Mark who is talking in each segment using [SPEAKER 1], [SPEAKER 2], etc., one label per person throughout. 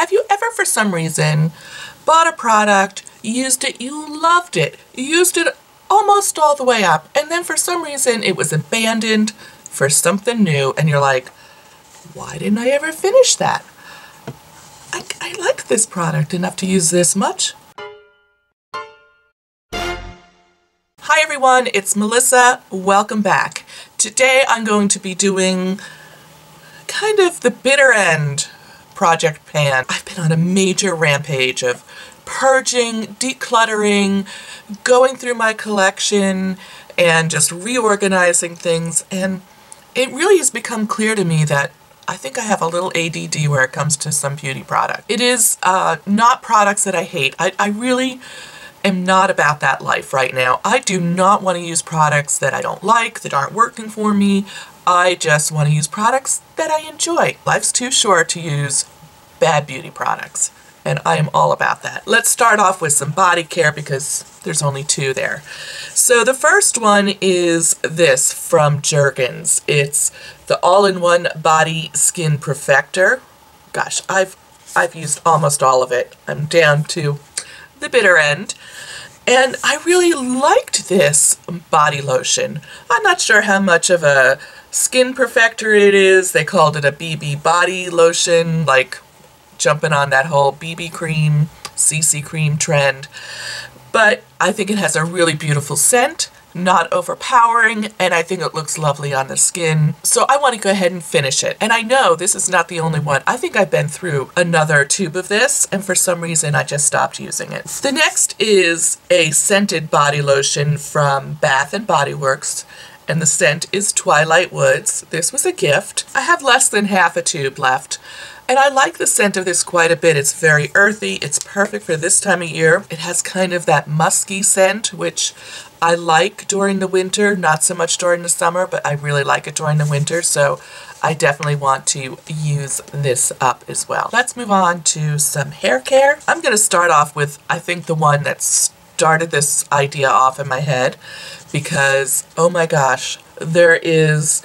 [SPEAKER 1] Have you ever, for some reason, bought a product, used it, you loved it, you used it almost all the way up, and then for some reason it was abandoned for something new, and you're like, why didn't I ever finish that? I like this product enough to use this much. Hi everyone, it's Melissa. Welcome back. Today I'm going to be doing kind of the bitter end project pan. I've been on a major rampage of purging, decluttering, going through my collection, and just reorganizing things, and it really has become clear to me that I think I have a little ADD where it comes to some beauty product. It is not products that I hate. I really am not about that life right now. I do not want to use products that I don't like, that aren't working for me. I just want to use products that I enjoy. Life's too short to use bad beauty products, and I am all about that. Let's start off with some body care because there's only two there. So the first one is this from Jergens. It's the all-in-one body skin perfector. Gosh, I've used almost all of it. I'm down to the bitter end. And I really liked this body lotion. I'm not sure how much of a skin perfector it is. They called it a BB body lotion, like jumping on that whole BB cream, CC cream trend. But I think it has a really beautiful scent, not overpowering, and I think it looks lovely on the skin. So I want to go ahead and finish it. And I know this is not the only one. I think I've been through another tube of this, and for some reason I just stopped using it. The next is a scented body lotion from Bath & Body Works, and the scent is Twilight Woods. This was a gift. I have less than half a tube left. And I like the scent of this quite a bit. It's very earthy. It's perfect for this time of year. It has kind of that musky scent, which I like during the winter, not so much during the summer, but I really like it during the winter, so I definitely want to use this up as well. Let's move on to some hair care. I'm going to start off with, I think, the one that started this idea off in my head, because, oh my gosh, there is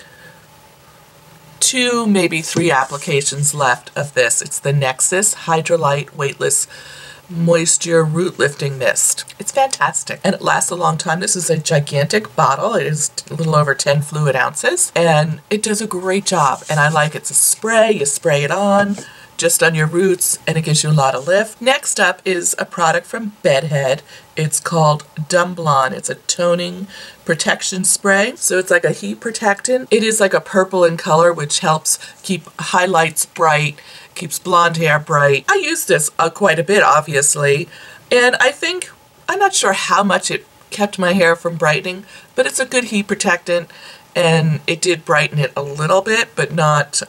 [SPEAKER 1] 2, maybe 3 applications left of this. It's the Nexxus Hydra-Light Weightless Moisture Root Lifting Mist. It's fantastic, and it lasts a long time. This is a gigantic bottle. It is a little over 10 fluid ounces, and it does a great job, and I like it. It's a spray. You spray it on just on your roots, and it gives you a lot of lift. Next up is a product from Bedhead. It's called Dumb Blonde. It's a toning protection spray. So it's like a heat protectant. It is like a purple in color, which helps keep highlights bright, keeps blonde hair bright. I use this quite a bit, obviously, and I think, I'm not sure how much it kept my hair from brightening, but it's a good heat protectant, and it did brighten it a little bit, but not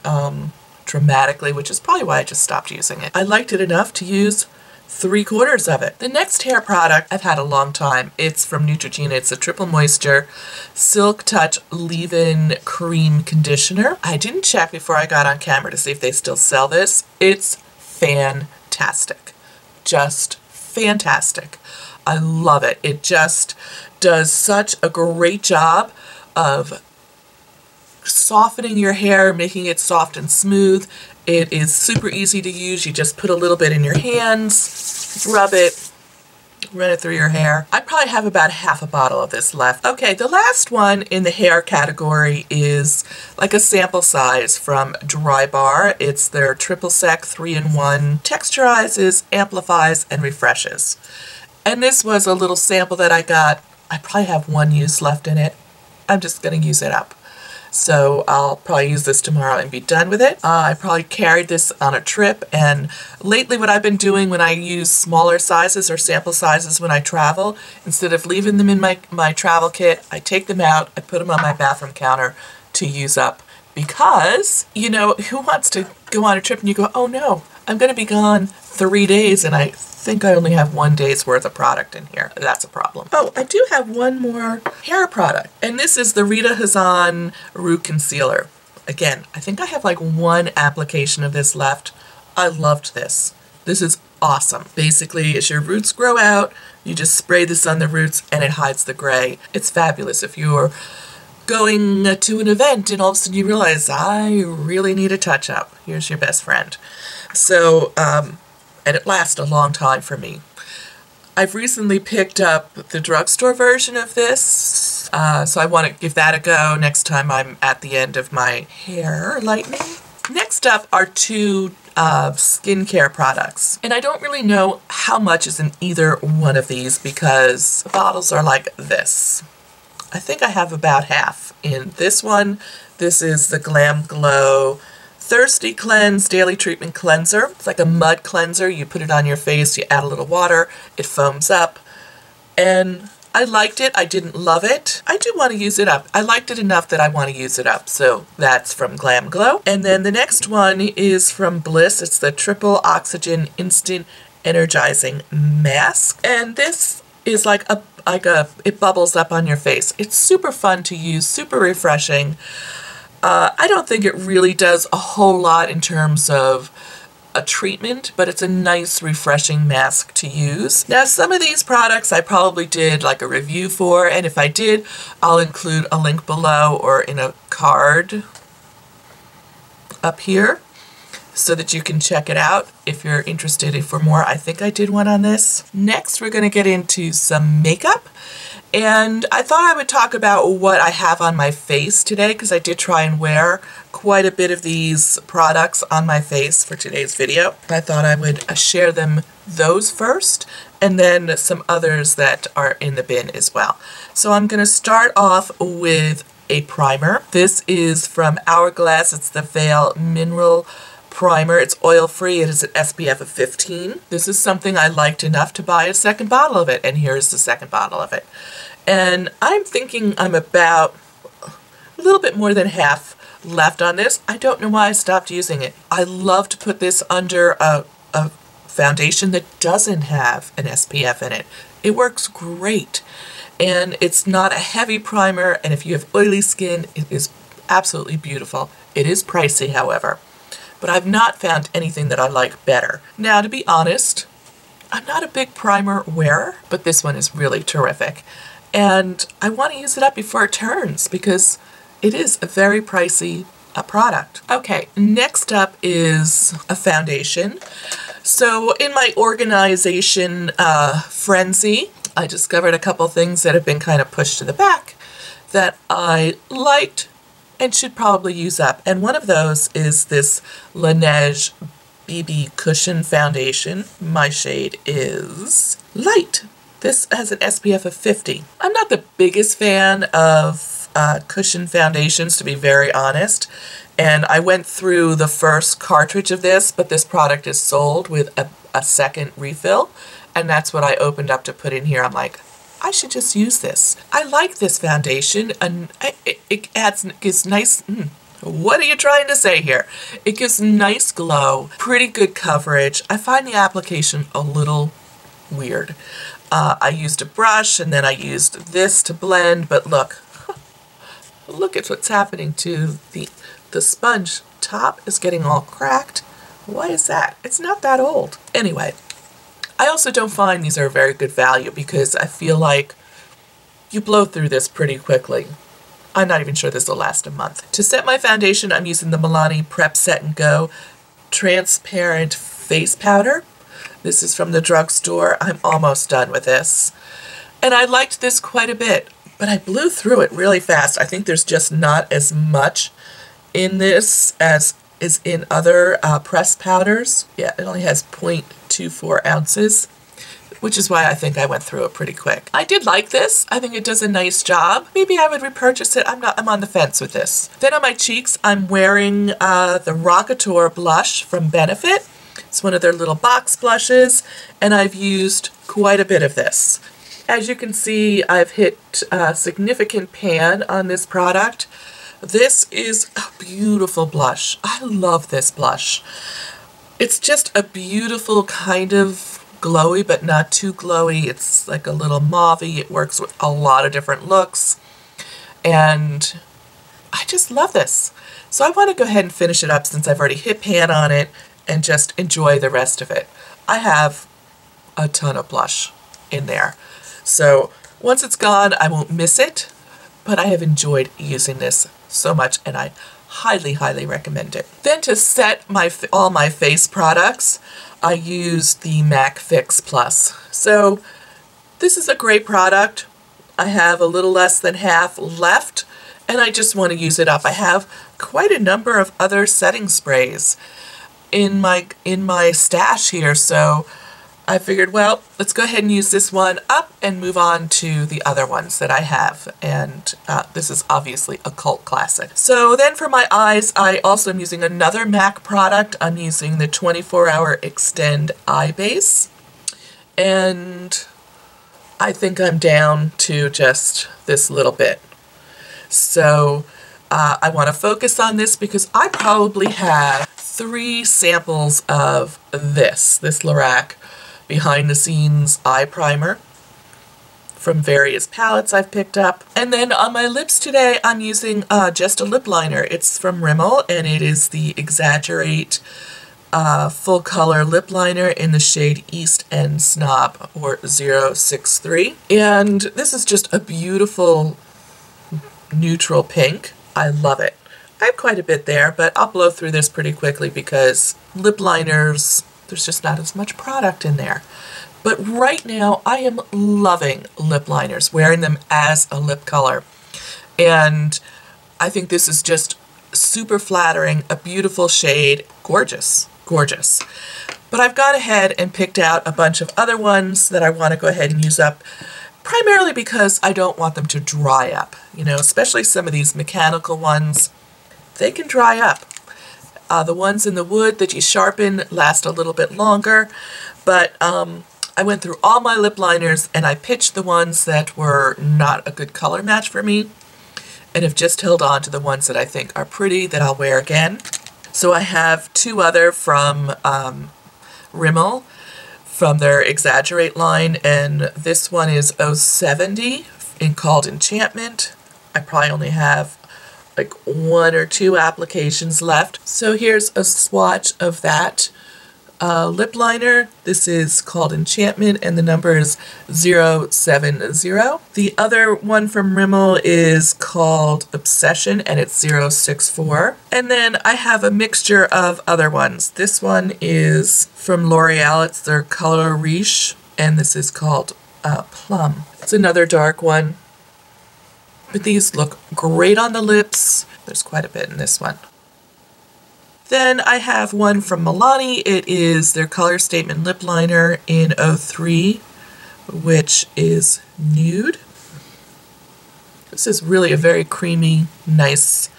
[SPEAKER 1] dramatically, which is probably why I just stopped using it. I liked it enough to use 3/4 of it. The next hair product I've had a long time. It's from Neutrogena. It's a Triple Moisture Silk Touch Leave-In Cream Conditioner. I didn't check before I got on camera to see if they still sell this. It's fantastic. Just fantastic. I love it. It just does such a great job of softening your hair, making it soft and smooth. It is super easy to use. You just put a little bit in your hands, rub it, run it through your hair. I probably have about half a bottle of this left. Okay, the last one in the hair category is like a sample size from Drybar. It's their Triple Sec 3-in-1. Texturizes, amplifies, and refreshes. And this was a little sample that I got. I probably have 1 use left in it. I'm just going to use it up. So I'll probably use this tomorrow and be done with it. I probably carried this on a trip, and lately what I've been doing when I use smaller sizes or sample sizes when I travel, instead of leaving them in my travel kit, I take them out, I put them on my bathroom counter to use up. Because, you know, who wants to go on a trip and you go, oh no, I'm going to be gone 3 days and I think I only have 1 day's worth of product in here. That's a problem. Oh, I do have one more hair product, and this is the Rita Hazan Root Concealer. Again, I think I have like 1 application of this left. I loved this. This is awesome. Basically, as your roots grow out, you just spray this on the roots and it hides the gray. It's fabulous if you're going to an event and all of a sudden you realize, I really need a touch-up. Here's your best friend. So, and it lasts a long time for me. I've recently picked up the drugstore version of this, so I want to give that a go next time I'm at the end of my hair lightening. Next up are two skincare products. And I don't really know how much is in either one of these because the bottles are like this. I think I have about half in this one. This is the Glam Glow Thirsty Cleanse Daily Treatment Cleanser. It's like a mud cleanser. You put it on your face, you add a little water, it foams up. And I liked it. I didn't love it. I do want to use it up. I liked it enough that I want to use it up. So that's from Glam Glow. And then the next one is from Bliss. It's the Triple Oxygen Instant Energizing Mask. And this is it bubbles up on your face. It's super fun to use, super refreshing. I don't think it really does a whole lot in terms of a treatment, but it's a nice refreshing mask to use. Now, some of these products I probably did like a review for, and if I did, I'll include a link below or in a card up here so that you can check it out if you're interested for more. I think I did one on this. Next, we're going to get into some makeup. And I thought I would talk about what I have on my face today because I did try and wear quite a bit of these products on my face for today's video. I thought I would share those first and then some others that are in the bin as well. So I'm going to start off with a primer. This is from Hourglass. It's the Veil Mineral Primer. It's oil-free. It is an SPF of 15. This is something I liked enough to buy a second bottle of it, and here's the second bottle of it. And I'm thinking I'm about a little bit more than half left on this. I don't know why I stopped using it. I love to put this under a foundation that doesn't have an SPF in it. It works great. And it's not a heavy primer, and if you have oily skin, it is absolutely beautiful. It is pricey, however. But I've not found anything that I like better. Now, to be honest, I'm not a big primer wearer, but this one is really terrific. And I want to use it up before it turns because it is a very pricey product. Okay, next up is a foundation. So in my organization frenzy, I discovered a couple things that have been kind of pushed to the back that I liked and should probably use up. And one of those is this Laneige BB Cushion Foundation. My shade is Light. This has an SPF of 50. I'm not the biggest fan of cushion foundations, to be very honest. And I went through the first cartridge of this, but this product is sold with a second refill. And that's what I opened up to put in here. I'm like, I should just use this. I like this foundation, and it gives nice, what are you trying to say here? It gives nice glow, pretty good coverage. I find the application a little weird. I used a brush, and then I used this to blend, but look at what's happening to the sponge top is getting all cracked. Why is that? It's not that old. Anyway. I also don't find these are a very good value because I feel like you blow through this pretty quickly. I'm not even sure this will last a month. To set my foundation, I'm using the Milani Prep Set and Go Transparent Face Powder. This is from the drugstore. I'm almost done with this. And I liked this quite a bit, but I blew through it really fast. I think there's just not as much in this as is in other pressed powders. Yeah, it only has 0.24 ounces, which is why I think I went through it pretty quick. I did like this. I think it does a nice job. Maybe I would repurchase it. I'm on the fence with this. Then on my cheeks, I'm wearing the Rockateur blush from Benefit. It's one of their little box blushes, and I've used quite a bit of this. As you can see, I've hit a significant pan on this product. This is a beautiful blush. I love this blush. It's just a beautiful kind of glowy, but not too glowy. It's like a little mauve-y. It works with a lot of different looks. And I just love this. So I want to go ahead and finish it up since I've already hit pan on it and just enjoy the rest of it. I have a ton of blush in there. So once it's gone, I won't miss it. But I have enjoyed using this so much, and I Highly, highly recommend it. Then to set all my face products, I use the MAC Fix Plus. So this is a great product. I have a little less than half left, and I just want to use it up. I have quite a number of other setting sprays in my stash here, so I figured, well, let's go ahead and use this one up and move on to the other ones that I have. And this is obviously a cult classic. So then for my eyes, I also am using another MAC product. I'm using the 24-Hour Extend Eye Base. And I think I'm down to just this little bit. So I want to focus on this because I probably have 3 samples of this Lorac behind the scenes eye primer from various palettes I've picked up. And then on my lips today, I'm using just a lip liner. It's from Rimmel, and it is the Exaggerate full color lip liner in the shade East End Snob, or 063. And this is just a beautiful neutral pink. I love it. I have quite a bit there, but I'll blow through this pretty quickly because lip liners, there's just not as much product in there. But right now, I am loving lip liners, wearing them as a lip color. And I think this is just super flattering, a beautiful shade, gorgeous, gorgeous. But I've gone ahead and picked out a bunch of other ones that I want to go ahead and use up, primarily because I don't want them to dry up. You know, especially some of these mechanical ones, they can dry up. The ones in the wood that you sharpen last a little bit longer, but I went through all my lip liners and I pitched the ones that were not a good color match for me, and have just held on to the ones that I think are pretty that I'll wear again. So I have 2 other from Rimmel, from their Exaggerate line, and this one is 070 called Enchantment. I probably only have like 1 or 2 applications left. So here's a swatch of that lip liner. This is called Enchantment, and the number is 070. The other one from Rimmel is called Obsession, and it's 064. And then I have a mixture of other ones. This one is from L'Oreal. It's their Color Riche, and this is called Plum. It's another dark one. But these look great on the lips. There's quite a bit in this one. Then I have one from Milani. It is their Color Statement Lip Liner in 03, which is nude. This is really a very creamy, nice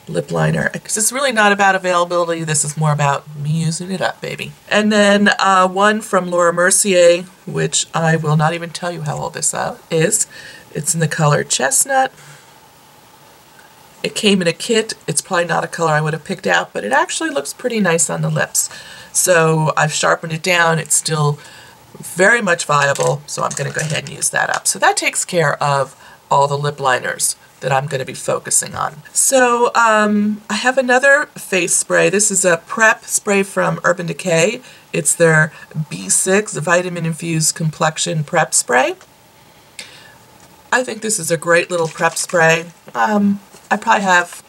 [SPEAKER 1] lip liner. Because it's really not about availability. This is more about me using it up, baby. And then one from Laura Mercier, which I will not even tell you how old this is. It's in the color Chestnut. It came in a kit. It's probably not a color I would have picked out, but it actually looks pretty nice on the lips. So I've sharpened it down. It's still very much viable, so I'm going to go ahead and use that up. So that takes care of all the lip liners that I'm going to be focusing on. So I have another face spray. This is a prep spray from Urban Decay. It's their B6 Vitamin Infused Complexion Prep Spray. I think this is a great little prep spray. I probably have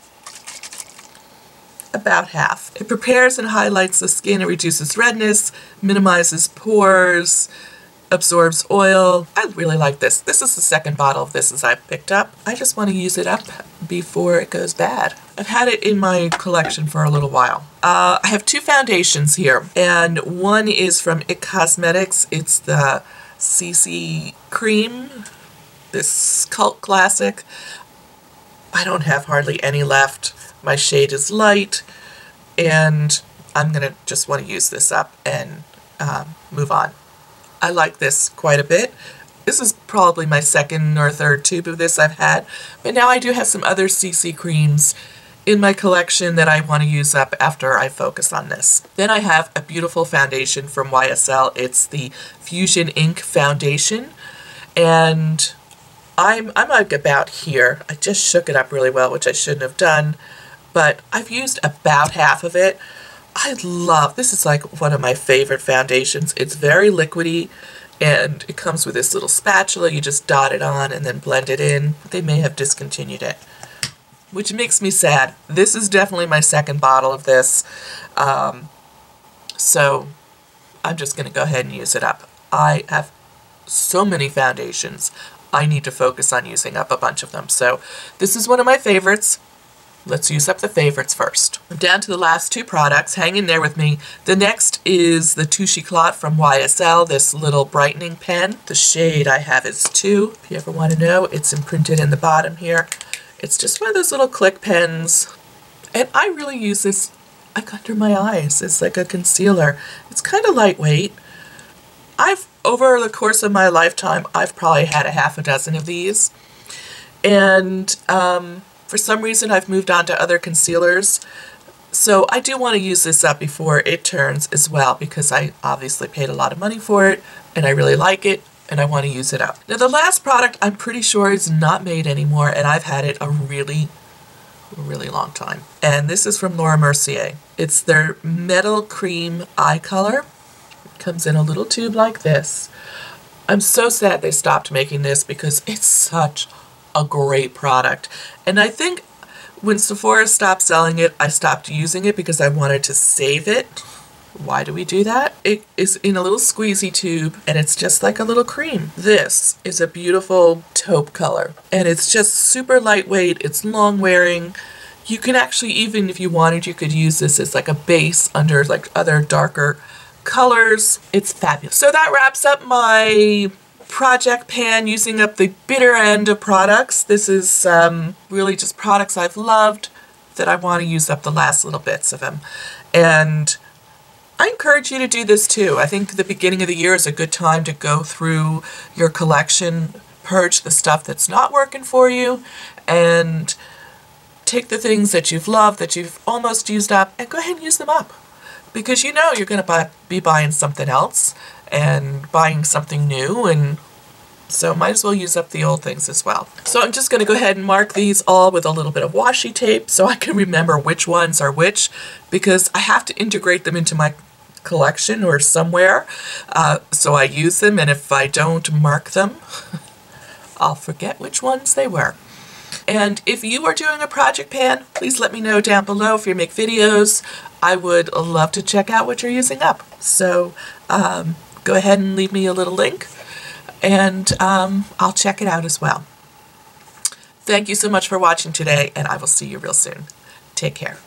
[SPEAKER 1] about half. It prepares and highlights the skin. It reduces redness, minimizes pores, absorbs oil. I really like this. This is the second bottle of this as I picked up. I just want to use it up before it goes bad. I've had it in my collection for a little while. I have 2 foundations here, and one is from IT Cosmetics. It's the CC Cream, this cult classic. I don't have hardly any left. My shade is light, and I'm gonna just want to use this up and move on. I like this quite a bit. This is probably my 2nd or 3rd tube of this I've had, but now I do have some other CC creams in my collection that I want to use up after I focus on this. Then I have a beautiful foundation from YSL. It's the Fusion Ink Foundation, and I'm like about here. I just shook it up really well, which I shouldn't have done, but I've used about half of it. I love, this is like one of my favorite foundations. It's very liquidy, and it comes with this little spatula. You just dot it on and then blend it in. They may have discontinued it. which makes me sad. This is definitely my second bottle of this, so I'm just going to go ahead and use it up. I have so many foundations. I need to focus on using up a bunch of them. So this is one of my favorites. Let's use up the favorites first. I'm down to the last two products. Hang in there with me. The next is the Touche Éclat from YSL, this little brightening pen. The shade I have is 2. If you ever want to know, it's imprinted in the bottom here. It's just one of those little click pens. And I really use this like under my eyes. It's like a concealer. It's kind of lightweight. Over the course of my lifetime, I've probably had a half a dozen of these. And for some reason, I've moved on to other concealers. So I do want to use this up before it turns as well, because I obviously paid a lot of money for it, and I really like it, and I want to use it up. Now the last product I'm pretty sure is not made anymore, and I've had it a really long time. And this is from Laura Mercier. It's their Metal Cream Eye Color. Comes in a little tube like this. I'm so sad they stopped making this because it's such a great product. And I think when Sephora stopped selling it, I stopped using it because I wanted to save it. Why do we do that? It is in a little squeezy tube and it's just like a little cream. This is a beautiful taupe color and it's just super lightweight. It's long wearing. You can actually, even if you wanted, you could use this as like a base under like other darker colors. It's fabulous. So that wraps up my project pan using up the bitter end of products. This is really just products I've loved that I want to use up the last little bits of them. And I encourage you to do this too. I think the beginning of the year is a good time to go through your collection, purge the stuff that's not working for you, and take the things that you've loved, that you've almost used up, and go ahead and use them up. Because you know you're going to be buying something else and buying something new, and so might as well use up the old things as well. So I'm just going to go ahead and mark these all with a little bit of washi tape so I can remember which ones are which, because I have to integrate them into my collection or somewhere, so I use them, and if I don't mark them, I'll forget which ones they were. And if you are doing a project pan, please let me know down below if you make videos. I would love to check out what you're using up. So go ahead and leave me a little link, and I'll check it out as well. Thank you so much for watching today, and I will see you real soon. Take care.